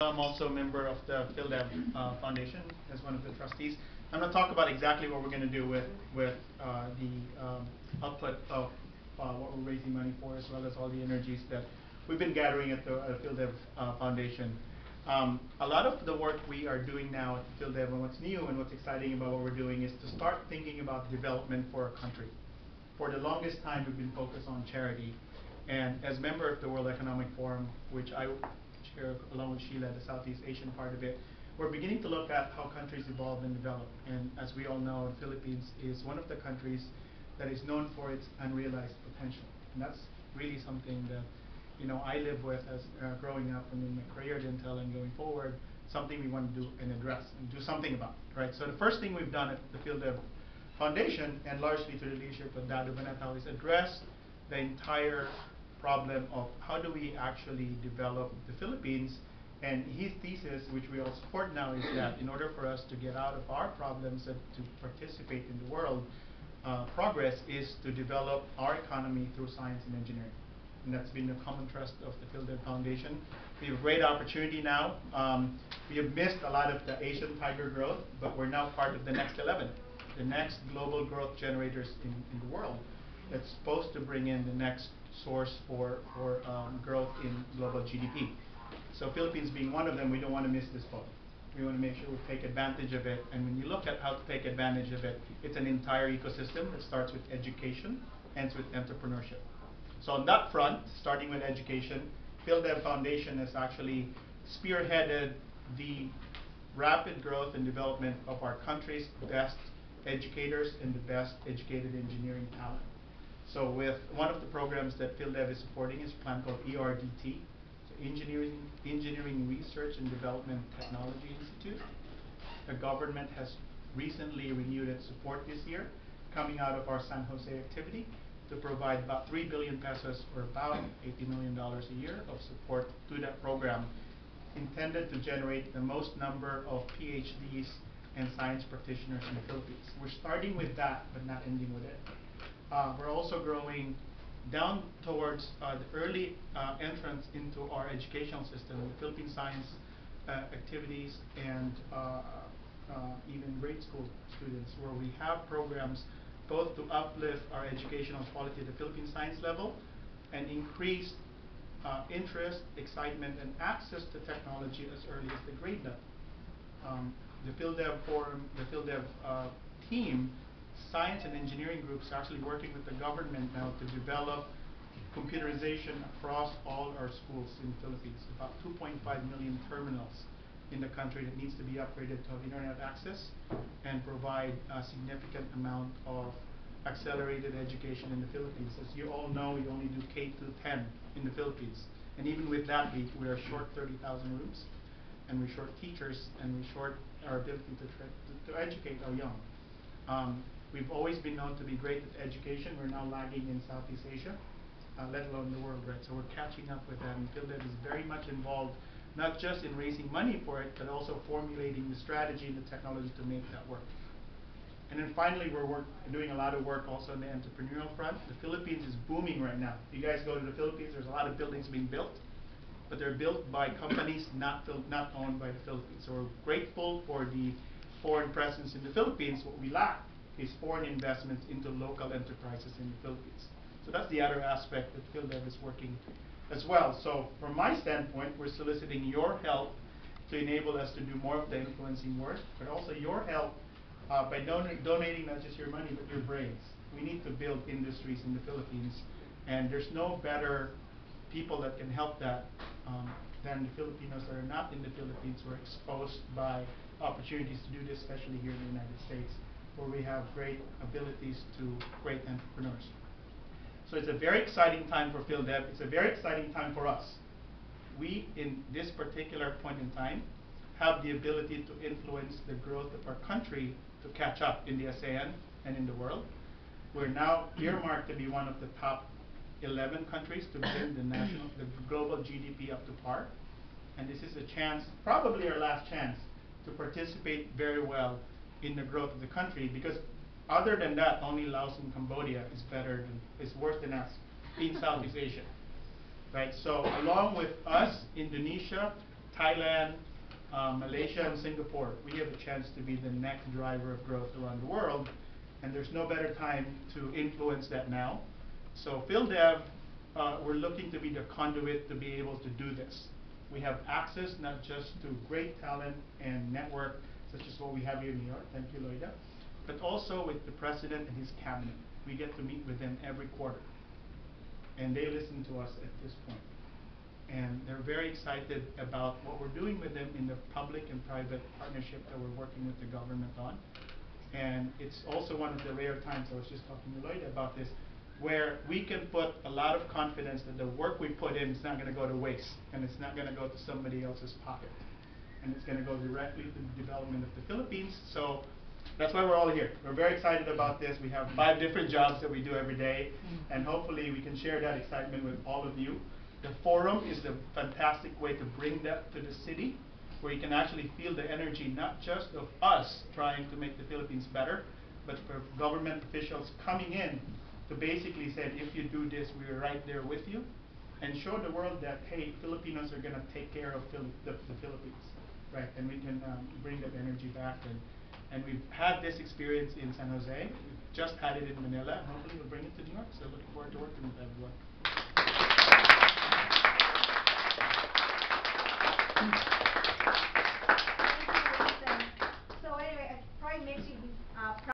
I'm also a member of the PhilDev Foundation as one of the trustees. I'm going to talk about exactly what we're going to do with the output of what we're raising money for, as well as all the energies that we've been gathering at the PhilDev Foundation. A lot of the work we are doing now at the PhilDev, and what's new and what's exciting about what we're doing, is to start thinking about development for our country. For the longest time, we've been focused on charity. And as member of the World Economic Forum, which I chair along with Sheila, the Southeast Asian part of it, we're beginning to look at how countries evolve and develop. And as we all know, the Philippines is one of the countries that is known for its unrealized potential. And that's really something that I live with as growing up and in my career at Intel and going forward, something we want to do and address and do something about, right? So the first thing we've done at the PhilDev Foundation, and largely through the leadership of Dado Banatao, is address the entire problem of how do we actually develop the Philippines. And his thesis, which we all support now, is that in order for us to get out of our problems and to participate in the world progress, is to develop our economy through science and engineering. And that's been the common thrust of the PhilDev Foundation. We have a great opportunity now. We have missed a lot of the Asian tiger growth, but we're now part of the next 11, the next global growth generators in the world, that's supposed to bring in the next source for growth in global GDP. So Philippines being one of them, we don't want to miss this boat. We want to make sure we take advantage of it. And when you look at how to take advantage of it, it's an entire ecosystem that starts with education, ends with entrepreneurship. So on that front, starting with education, PhilDev Foundation has actually spearheaded the rapid growth and development of our country's best educators and the best educated engineering talent. So with one of the programs that PhilDev is supporting is a plan called ERDT, so Engineering Research and Development Technology Institute. The government has recently renewed its support this year, coming out of our San Jose activity, to provide about 3 billion pesos, or about $80 million a year, of support to that program, intended to generate the most number of PhDs and science practitioners in the Philippines. We're starting with that, but not ending with it. We're also growing down towards the early entrance into our educational system, the Philippine science activities, and even grade school students, where we have programs both to uplift our educational quality at the Philippine science level and increase interest, excitement, and access to technology as early as the grade level. The PhilDev Forum, the PhilDev team, science and engineering groups, are actually working with the government now to develop computerization across all our schools in the Philippines. About 2.5 million terminals in the country that needs to be upgraded to have internet access and provide a significant amount of accelerated education in the Philippines. As you all know, we only do K through 10 in the Philippines. And even with that, we are short 30,000 rooms, and we're short teachers, and we're short our ability to educate our young. We've always been known to be great at education. We're now lagging in Southeast Asia, let alone the world, right? So we're catching up with that, and PhilDev is very much involved, not just in raising money for it, but also formulating the strategy and the technology to make that work. And then finally, we're doing a lot of work also on the entrepreneurial front. The Philippines is booming right now. If you guys go to the Philippines, there's a lot of buildings being built, but they're built by companies not owned by the Philippines. So we're grateful for the foreign presence in the Philippines. What we lack is foreign investments into local enterprises in the Philippines. So that's the other aspect that PhilDev is working as well. So from my standpoint, we're soliciting your help to enable us to do more of the influencing work, but also your help by donating not just your money, but your brains. We need to build industries in the Philippines, and there's no better people that can help that than the Filipinos that are not in the Philippines, who are exposed by opportunities to do this, especially here in the United States, where we have great abilities to great entrepreneurs. So it's a very exciting time for PhilDev. It's a very exciting time for us. We, in this particular point in time, have the ability to influence the growth of our country to catch up in the ASEAN and in the world. We're now earmarked to be one of the top 11 countries to bring the global GDP up to par. And this is a chance, probably our last chance, to participate very well in the growth of the country, because other than that, only Laos and Cambodia is worse than us in Southeast Asia. Right? So along with us, Indonesia, Thailand, Malaysia, and Singapore, we have a chance to be the next driver of growth around the world, and there's no better time to influence that now. So PhilDev, we're looking to be the conduit to be able to do this. We have access not just to great talent and network, such as what we have here in New York, thank you, Loida, but also with the president and his cabinet. We get to meet with them every quarter, and they listen to us at this point. And they're very excited about what we're doing with them in the public and private partnership that we're working with the government on. And it's also one of the rare times, I was just talking to Lloyd about this, where we can put a lot of confidence that the work we put in is not going to go to waste, and it's not going to go to somebody else's pocket. And it's going to go directly to the development of the Philippines. So that's why we're all here. We're very excited about this. We have 5 different jobs that we do every day, and hopefully we can share that excitement with all of you. The forum is a fantastic way to bring that to the city, where you can actually feel the energy not just of us trying to make the Philippines better, but for government officials coming in to basically say, if you do this, we're right there with you, and show the world that, hey, Filipinos are going to take care of the Philippines, right? And we can bring that energy back. And we've had this experience in San Jose. We've just had it in Manila, and hopefully we'll bring it to New York. So looking forward to working with everyone.